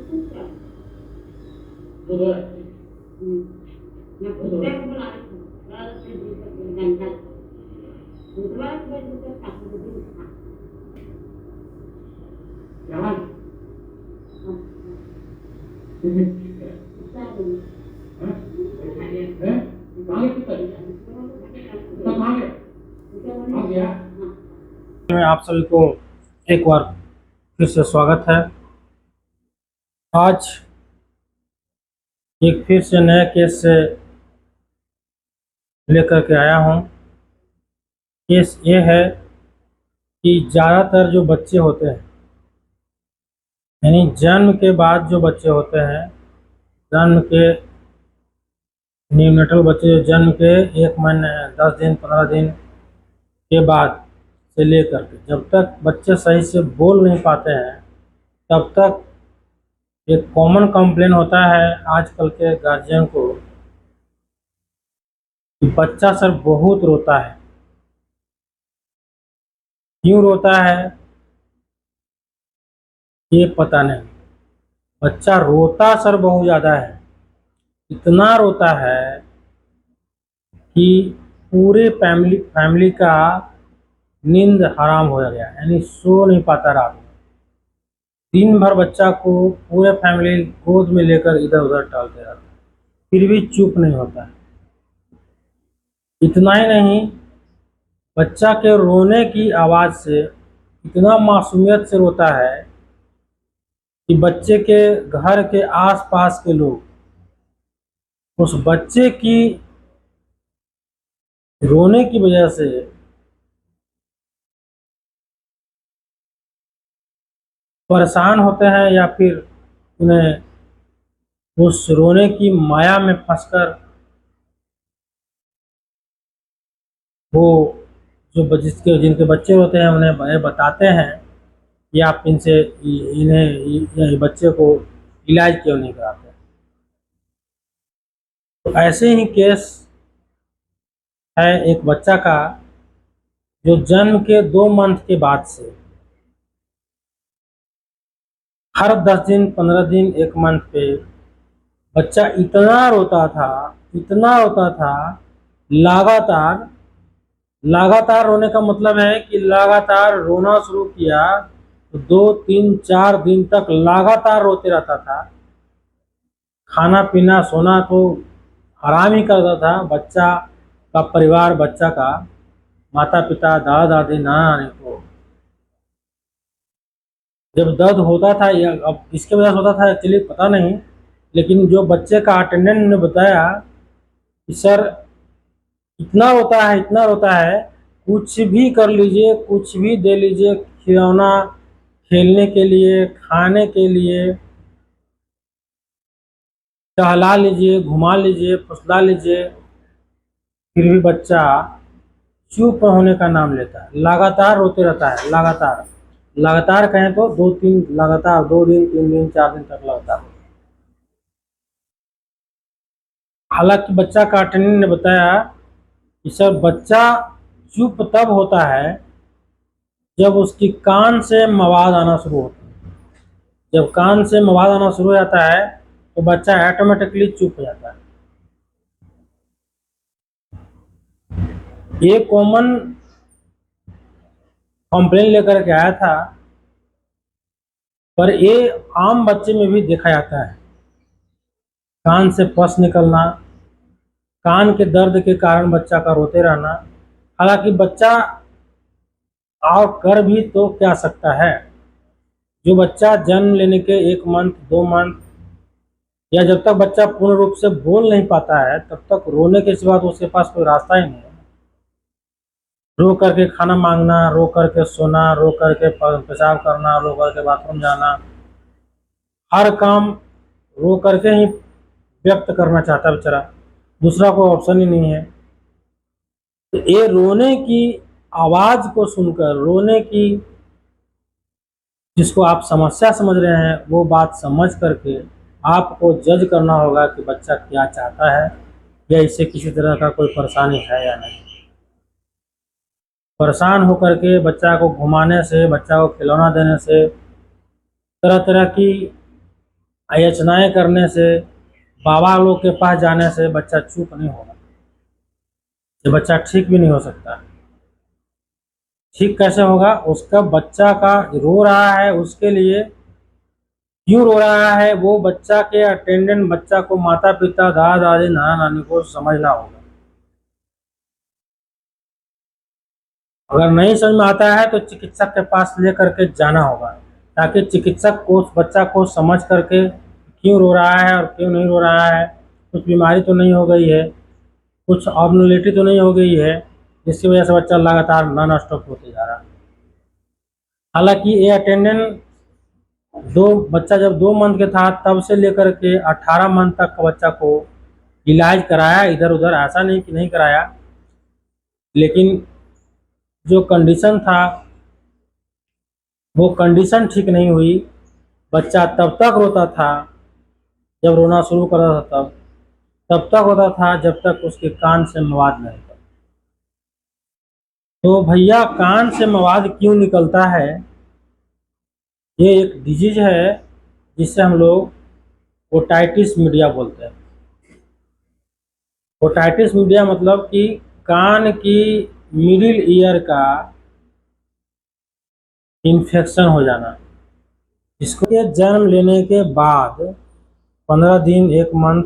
में आप सभी को एक बार फिर से स्वागत है। आज एक फिर से नए केस से लेकर के आया हूँ। केस ये है कि ज़्यादातर जो बच्चे होते हैं, यानी जन्म के बाद जो बच्चे होते हैं, जन्म के न्यूनेटल बच्चे, जन्म के 1 महीने 10 दिन 15 दिन के बाद से लेकर के जब तक बच्चे सही से बोल नहीं पाते हैं, तब तक एक कॉमन कंप्लेन होता है आजकल के गार्जियन को कि बच्चा सर बहुत रोता है। क्यों रोता है ये पता नहीं, बच्चा रोता सर बहुत ज़्यादा है। इतना रोता है कि पूरे फैमिली का नींद हराम हो गया, यानी सो नहीं पाता रात में। दिन भर बच्चा को पूरे फैमिली गोद में लेकर इधर उधर टहलते रहते, फिर भी चुप नहीं होता है। इतना ही नहीं, बच्चा के रोने की आवाज़ से इतना मासूमियत से रोता है कि बच्चे के घर के आसपास के लोग उस बच्चे की रोने की वजह से परेशान होते हैं, या फिर उन्हें उस रोने की माया में फंसकर वो जिनके बच्चे होते हैं उन्हें बताते हैं कि आप इन्हें बच्चे को इलाज क्यों नहीं कराते। तो ऐसे ही केस है एक बच्चा का, जो जन्म के 2 मंथ के बाद से हर 10 दिन 15 दिन 1 मंथ पे बच्चा इतना रोता था, लगातार रोने का मतलब है कि लगातार रोना शुरू किया तो 2 3 4 दिन तक लगातार रोते रहता था। खाना पीना सोना तो आराम ही करता था। बच्चा का परिवार, बच्चा का माता पिता, दादा दादी, नाना नानी को जब दर्द होता था, या अब किसके वजह से होता था एक्चुअली पता नहीं, लेकिन जो बच्चे का अटेंडेंट ने बताया कि सर इतना रोता है, कुछ भी कर लीजिए, कुछ भी दे लीजिए, खिलौना, खेलने के लिए, खाने के लिए, टहला लीजिए, घुमा लीजिए, फुसला लीजिए, फिर भी बच्चा चुप होने का नाम लेता है। लगातार रोते रहता है, लगातार कहें तो 2-3 लगातार 2 दिन 3 दिन 4 दिन तक लगातार। हालांकि बच्चा का अटेंडेंट ने बताया कि सर बच्चा चुप तब होता है जब उसकी कान से आवाज आना शुरू होती है। जब कान से आवाज आना शुरू हो जाता है तो बच्चा ऑटोमेटिकली चुप हो जाता है। ये कॉमन कंप्लेन लेकर के आया था, पर ये आम बच्चे में भी देखा जाता है। कान से पस निकलना, कान के दर्द के कारण बच्चा का रोते रहना। हालांकि बच्चा और कर भी तो क्या सकता है। जो बच्चा जन्म लेने के 1 मंथ 2 मंथ या जब तक बच्चा पूर्ण रूप से बोल नहीं पाता है, तब तक रोने के सिवा तो उसके पास कोई रास्ता ही नहीं है। रो करके खाना मांगना, रो करके सोना, रो करके पेशाब करना, रो करके बाथरूम जाना, हर काम रो करके ही व्यक्त करना चाहता है बेचारा, दूसरा कोई ऑप्शन ही नहीं है। तो ये रोने की आवाज को सुनकर, रोने की जिसको आप समस्या समझ रहे हैं, वो बात समझ करके आपको जज करना होगा कि बच्चा क्या चाहता है, या इससे किसी तरह का कोई परेशानी है या नहीं। परेशान होकर के बच्चा को घुमाने से, बच्चा को खिलौना देने से, तरह तरह की याचनाएं करने से, बाबा लोग के पास जाने से बच्चा चुप नहीं होगा। ये बच्चा ठीक भी नहीं हो सकता। ठीक कैसे होगा? उसका बच्चा का रो रहा है, उसके लिए क्यों रो रहा है, वो बच्चा के अटेंडेंट, बच्चा को माता पिता, दादा दादी, नाना नानी को समझना होगा। अगर नहीं समझ में आता है तो चिकित्सक के पास लेकर के जाना होगा, ताकि चिकित्सक को उस बच्चा को समझ करके क्यों रो रहा है और क्यों नहीं रो रहा है, कुछ बीमारी तो नहीं हो गई है, कुछ ऑब्नोलिटी तो नहीं हो गई है, जिसकी वजह से बच्चा लगातार नॉन स्टॉप होते जा रहा है। हालांकि ये अटेंडेंट दो बच्चा जब 2 मंथ के था तब से लेकर के 18 मंथ तक का बच्चा को इलाज कराया, इधर उधर, ऐसा नहीं कि नहीं कराया, लेकिन जो कंडीशन था वो कंडीशन ठीक नहीं हुई। बच्चा तब तक रोता था, जब रोना शुरू कर रहा था तब तक होता था जब तक उसके कान से मवाद नहीं निकलता। तो भैया, कान से मवाद क्यों निकलता है? ये एक डिजीज है जिससे हम लोग ओटाइटिस मीडिया बोलते हैं। ओटाइटिस मीडिया मतलब कि कान की मिडिल ईयर का इन्फेक्शन हो जाना। इसको के जन्म लेने के बाद 15 दिन, 1 मंथ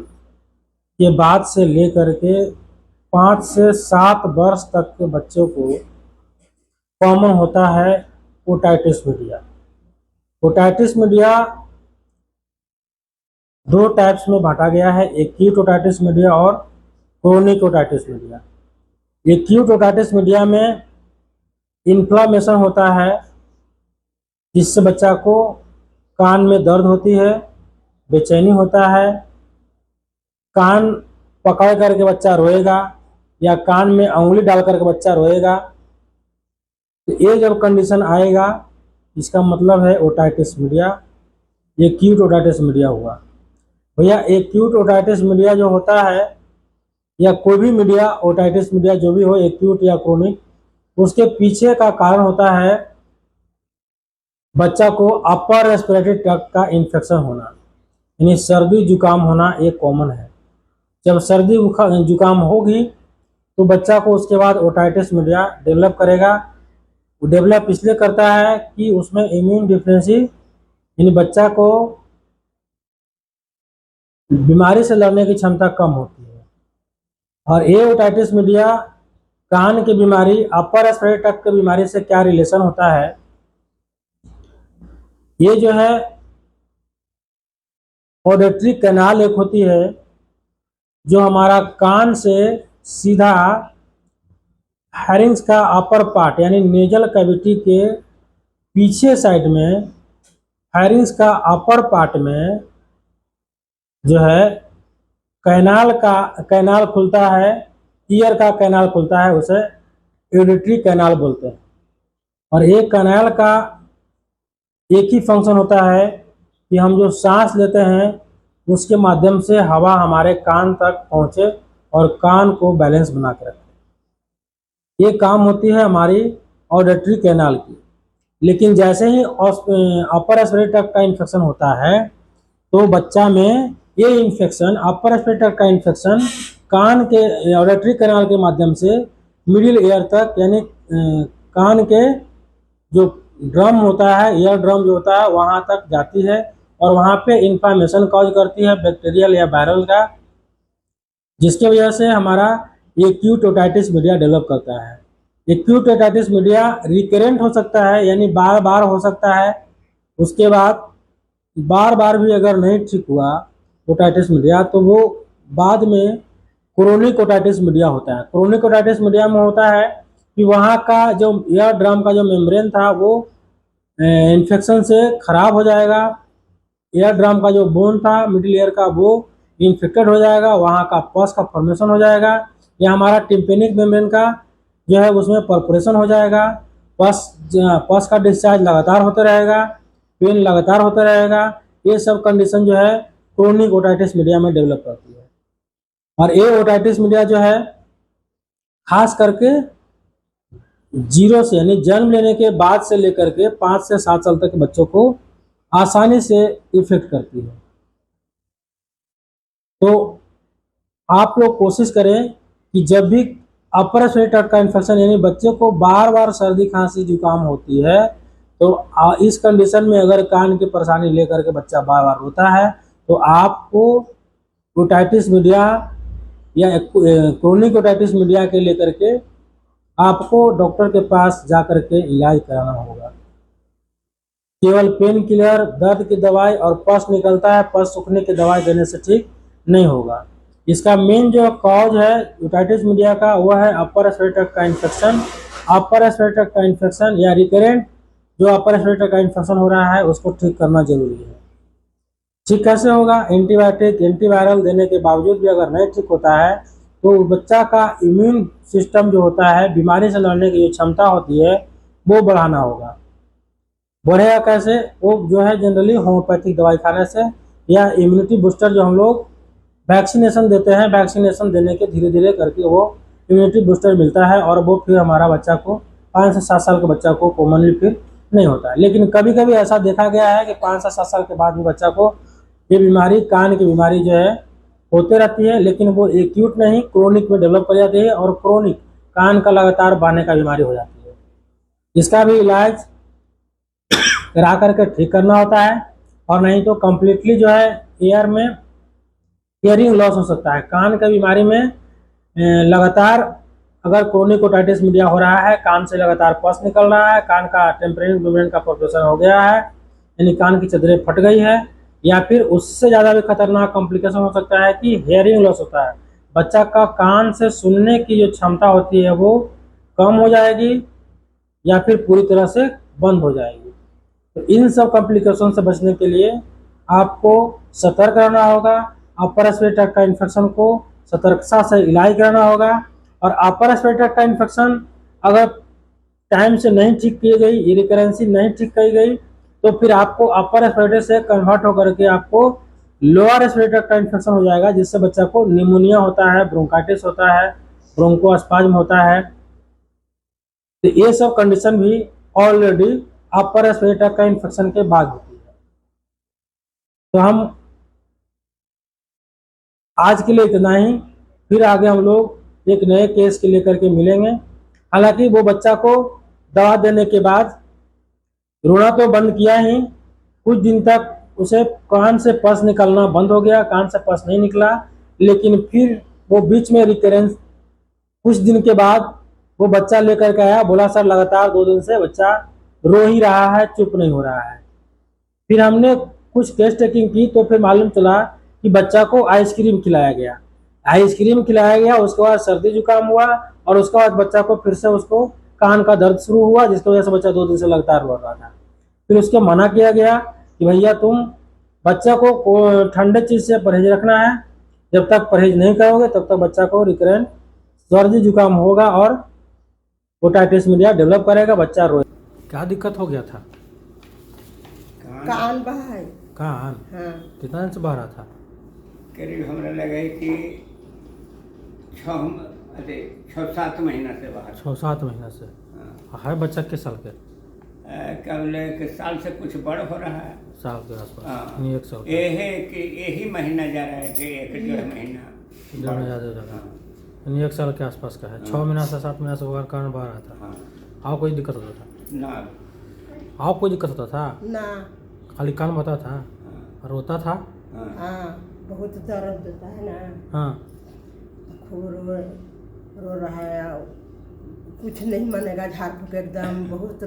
के बाद से लेकर के 5 से 7 वर्ष तक के बच्चों को कॉमन होता है otitis media. Otitis media 2 types में बांटा गया है, एक्यूट ओटाइटिस मीडिया और chronic otitis media. Acute otitis media में इन्फ्लामेशन होता है, जिससे बच्चा को कान में दर्द होती है, बेचैनी होता है, कान पकड़ करके बच्चा रोएगा या कान में उंगली डाल करके बच्चा रोएगा। तो ये जब कंडीशन आएगा, इसका मतलब है otitis media, acute otitis media हुआ। भैया, एक्यूट ओटाइटिस मीडिया जो होता है, या कोई भी मीडिया, ओटाइटिस मीडिया जो भी हो, एक्यूट या क्रोनिक, उसके पीछे का कारण होता है बच्चा को अपर रेस्पिरेटरी ट्रैक्ट का इन्फेक्शन होना, यानी सर्दी जुकाम होना एक कॉमन है। जब सर्दी जुकाम होगी तो बच्चा को उसके बाद ओटाइटिस मीडिया डेवलप करेगा। वो डेवलप इसलिए करता है कि उसमें इम्यून डिफिशिएंसी, यानी बच्चा को बीमारी से लड़ने की क्षमता कम होती है। और ये ओटाइटिस मीडिया, कान की बीमारी, अपर रेस्पिरेटरी ट्रैक्ट की बीमारी से क्या रिलेशन होता है? ये जो है ऑडिटरी कैनाल एक होती है जो हमारा कान से सीधा हैरिंग्स का अपर पार्ट, यानी नेजल कैविटी के पीछे साइड में, हैरिंग्स का अपर पार्ट में जो है कैनाल खुलता है, ईयर का कैनाल खुलता है, उसे ऑडिटरी कैनाल बोलते हैं। और एक कैनाल का एक ही फंक्शन होता है कि हम जो सांस लेते हैं उसके माध्यम से हवा हमारे कान तक पहुंचे और कान को बैलेंस बना के रखे। ये काम होती है हमारी ऑडिटरी कैनाल की। लेकिन जैसे ही अपर रेस्पिरेटरी ट्रैक्ट का इन्फेक्शन होता है तो बच्चा में ये इन्फेक्शन, अपर रेस्पिरेटरी ट्रैक्ट का इन्फेक्शन, कान के ऑडिटरी कैनाल के माध्यम से मिडिल ईयर तक, यानी कान के जो ड्रम होता है, ईयर ड्रम जो होता है, वहां तक जाती है और वहां पे इन्फ्लामेशन कॉज करती है, बैक्टीरियल या वायरल का, जिसकी वजह से हमारा एक्यूट ओटाइटिस मीडिया डेवलप करता है। एक्यूट ओटाइटिस मीडिया रिकरेंट हो सकता है, यानी बार बार हो सकता है। उसके बाद बार बार भी अगर नहीं ठीक हुआ ओटाइटिस मीडिया तो वो बाद में क्रोनिक ओटाइटिस मीडिया होता है। क्रोनिक ओटाइटिस मीडिया में होता है कि वहाँ का जो ईयर ड्रम का जो मेम्ब्रेन था वो इन्फेक्शन से खराब हो जाएगा, ईयर ड्रम का जो बोन था मिडिल ईयर का वो इन्फेक्टेड हो जाएगा, वहाँ का पस का फॉर्मेशन हो जाएगा, या हमारा टिम्पेनिक मेम्ब्रेन का जो है उसमें परफोरेशन हो जाएगा, पस का डिस्चार्ज लगातार होता रहेगा, पेन लगातार होता रहेगा। ये सब कंडीशन जो है क्रोनिक ओटाइटिस मीडिया में डेवलप करती है। और ये ओटाइटिस मीडिया जो है खास करके 0 से, यानी जन्म लेने के बाद से लेकर के 5 से 7 साल तक के बच्चों को आसानी से इफेक्ट करती है। तो आप लोग कोशिश करें कि जब भी अपर रेस्पिरेटरी ट्रैक्ट का इन्फेक्शन यानी बच्चे को बार बार सर्दी खांसी जुकाम होती है, तो इस कंडीशन में अगर कान की परेशानी लेकर के बच्चा बार बार रोता है तो आपको ओटाइटिस मीडिया या क्रोनिक ओटाइटिस मीडिया के लेकर के आपको डॉक्टर के पास जाकर के इलाज कराना होगा। केवल पेन किलर, दर्द की दवाई और पस निकलता है, पस सूखने की दवाई देने से ठीक नहीं होगा। इसका मेन जो कॉज है ओटाइटिस मीडिया का वह है अपर रेस्पिरेटरी ट्रैक्ट का इन्फेक्शन। अपर रेस्पिरेटरी ट्रैक्ट का इन्फेक्शन या रिकरेंट जो अपर रेस्पिरेटरी ट्रैक्ट का इन्फेक्शन हो रहा है उसको ठीक करना जरूरी है। ठीक कैसे होगा? एंटीबायोटिक, एंटीवायरल देने के बावजूद भी अगर नहीं ठीक होता है तो बच्चा का इम्यून सिस्टम जो होता है, बीमारी से लड़ने की जो क्षमता होती है वो बढ़ाना होगा। बढ़ेगा कैसे? वो जो है जनरली होम्योपैथिक दवाई खाने से या इम्यूनिटी बूस्टर जो हम लोग वैक्सीनेशन देते हैं, वैक्सीनेशन देने के धीरे धीरे करके वो इम्यूनिटी बूस्टर मिलता है और वो फिर हमारा बच्चा को 5 से 7 साल के बच्चा को कॉमनली फिर नहीं होता है। लेकिन कभी कभी ऐसा देखा गया है कि 5 से 7 साल के बाद भी बच्चा को ये बीमारी, कान की बीमारी जो है होते रहती है, लेकिन वो एक्यूट नहीं क्रोनिक में डेवलप कर जाती है और क्रोनिक कान का लगातार बढ़ने का बीमारी हो जाती है। इसका भी इलाज करा करके ठीक करना होता है और नहीं तो कम्प्लीटली जो है एयर में हियरिंग लॉस हो सकता है। कान की बीमारी में लगातार अगर क्रोनिक ओटाइटिस मीडिया हो रहा है, कान से लगातार पस निकल रहा है, कान का टेम्परेरी मूवमेंट का प्रोग्रेशन हो गया है यानी कान की चदरें फट गई है, या फिर उससे ज़्यादा भी खतरनाक कॉम्प्लिकेशन हो सकता है कि हेयरिंग लॉस होता है। बच्चा का कान से सुनने की जो क्षमता होती है वो कम हो जाएगी या फिर पूरी तरह से बंद हो जाएगी। तो इन सब कॉम्प्लिकेशन से बचने के लिए आपको सतर्क रहना होगा। अपर रेस्पिरेटरी ट्रैक्ट का इन्फेक्शन को सतर्कता से इलाज कराना होगा और अपर रेस्पिरेटरी ट्रैक्ट का इन्फेक्शन अगर टाइम से नहीं ठीक की गई, रिकरेंसी नहीं ठीक की गई तो फिर आपको अपर रेस्पिरेटरी से कन्वर्ट होकर के आपको लोअर रेस्पिरेटरी ट्रैक्ट का इन्फेक्शन हो जाएगा, जिससे बच्चा को निमोनिया होता है, ब्रोंकाइटिस होता है, ब्रोंकोस्पाज्म होता है। तो ये सब कंडीशन भी ऑलरेडी अपर रेस्पिरेटरी ट्रैक्ट का इन्फेक्शन के बाद होती है। तो हम आज के लिए इतना ही, फिर आगे हम लोग एक नए केस के लेकर के मिलेंगे। हालांकि वो बच्चा को दवा देने के बाद रोना तो बंद किया ही, कुछ दिन तक उसे कान से पस निकलना बंद हो गया, कान से पस नहीं निकला, लेकिन फिर वो बीच में रिकरेंस कुछ दिन के बाद वो बच्चा लेकर के आया, बोला सर लगातार 2 दिन से बच्चा रो ही रहा है, चुप नहीं हो रहा है। फिर हमने कुछ टेस्ट टेकिंग की तो फिर मालूम चला कि बच्चा को आइसक्रीम खिलाया गया, आइसक्रीम खिलाया गया, उसके बाद सर्दी जुकाम हुआ और उसके बाद बच्चा को फिर से उसको कान का दर्द शुरू हुआ, जिसकी वजह से बच्चा 2 दिन से लगातार रो रहा था। फिर उसको मना किया गया कि भैया तुम बच्चा को ठंडे चीज़ से परहेज रखना है, जब तक परहेज नहीं करोगे तब तक बच्चा को रिकरेंट सर्दी जुकाम होगा और ओटाइटिस मीडिया डेवलप करेगा, बच्चा रोए। क्या दिक्कत हो गया था? कान बहा है। कान? हाँ। कितना दिन से बह रहा था? करीब हमरा लगे कि 6-7 महीना से बाहर। 6-7 महीना से? हाँ। है बच्चा किस साल के? कल के साल से कुछ बड़ हो रहा है, साल के आसपास? हाँ। नहीं, 1 साल। यही महीना जा रहा है कि 1-1.5 महीना। 1.5 महीना ज़्यादा हाँ। यानी 1 साल के आसपास का है। 6 महीना से 7 महीना से होगा कान बह रहा था। हाँ। और कोई दिक्कत होता था? ना। और कोई दिक्कत होता था? ना। खाली कान बहता था? हाँ। रोता था? हाँ। हाँ, बहुत दर्द देता है ना। हाँ। खूब रो रहा है, कुछ नहीं मानेगा, झाड़ फूक एकदम बहुत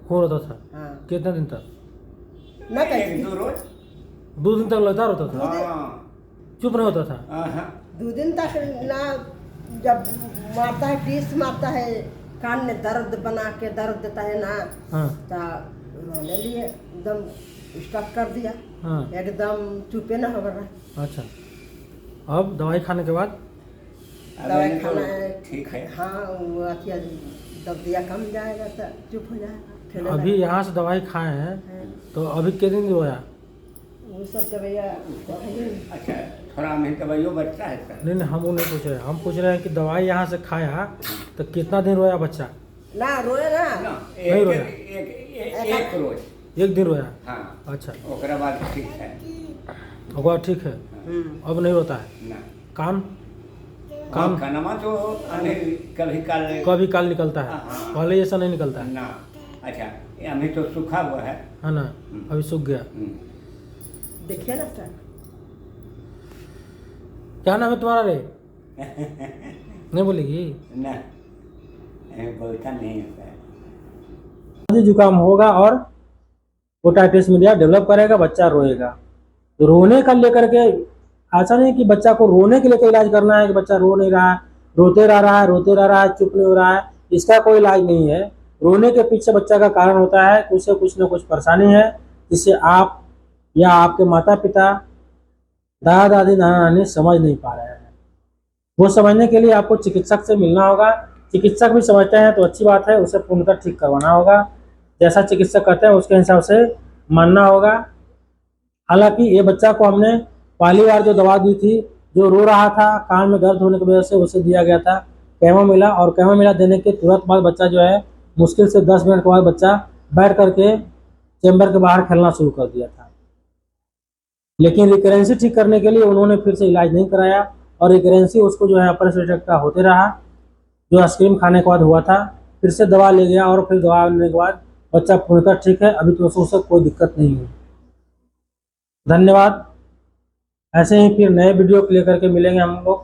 हो रोता था? हाँ। कितने दिन तक? ना कैसे 1-2 रोज। 2 दिन तक लगातार होता था? हाँ। चुप नहीं होता था? हाँ। 2 दिन तक ना, जब मारता है टीस मारता है, कान में दर्द बना के दर्द देता है ना, हाँ। तो रोने लिए एकदम स्टॉप कर दिया। हाँ। एकदम चुपे ना हो रहा। अच्छा, अब दवाई खाने के बाद? दवाई अभी तो खाना है, ठीक है। हाँ, वो अथिया दर्दिया कम जाएगा तो चुप हो जाएगा, खेलने अभी लगेगा। यहाँ से दवाई खाए हैं हाँ, तो अभी कितने दिन रोया? वो सब दवाइया बताइए। अच्छा, थोड़ा हमें दवाइयों बचता है सर। नहीं, हम वो नहीं पूछ रहे, हम पूछ रहे हैं कि दवाई यहाँ से खाया तो कितना दिन रोया बच्चा? ना रोए ना, ना, नहीं रोया। एक रोज। 1 दिन रोया? हाँ अच्छा, ओकरा बाद ठीक है। होगा ठीक है, अब नहीं होता है। ना कान काम खाना तो अभी कभी काल कभी काल निकलता है, हाँ। पहले ऐसा नहीं निकलता है ना। अच्छा ये अभी तो सूखा हुआ है। ना? अभी सूख गया। देखिए ना सर, क्या नाम है तुम्हारा रे? नहीं बोलेगी? ना बोलता नहीं होता है। सर्दी जुकाम होगा और ओटाइटिस मीडिया डेवलप करेगा, बच्चा रोएगा। तो रोने का लेकर के ऐसा नहीं कि बच्चा को रोने के लिए तो इलाज करना है कि बच्चा रो नहीं रहा है, रोते रह रहा है, चुप नहीं हो रहा है, इसका कोई इलाज नहीं है। रोने के पीछे बच्चा का कारण होता है कि उसे कुछ न कुछ परेशानी है, जिसे आप या आपके माता पिता, दादा दादी, नाना नानी समझ नहीं पा रहे हैं। वो समझने के लिए आपको चिकित्सक से मिलना होगा। चिकित्सक भी समझते हैं तो अच्छी बात है, उसे पूर्णतः ठीक करवाना होगा। जैसा चिकित्सक कहते हैं उसके हिसाब से मानना होगा। हालांकि ये बच्चा को हमने पहली बार जो दवा दी थी, जो रो रहा था कान में दर्द होने की वजह से, उसे दिया गया था कैमोमिला, और कैमोमिला देने के तुरंत बाद बच्चा जो है मुश्किल से 10 मिनट के बाद बच्चा बैठ करके चैम्बर के बाहर खेलना शुरू कर दिया था। लेकिन रिकरेंसी ठीक करने के लिए उन्होंने फिर से इलाज नहीं कराया, और रिकरेंसी उसको जो है अपर रेस्पिरेटरी का होते रहा, जो आइसक्रीम खाने के बाद हुआ था। फिर से दवा ले गया और फिर दवा लेने के बाद बच्चा पूर्णतः ठीक है, अभी तो उसे कोई दिक्कत नहीं है। धन्यवाद। ऐसे ही फिर नए वीडियो को लेकर के मिलेंगे हम लोग।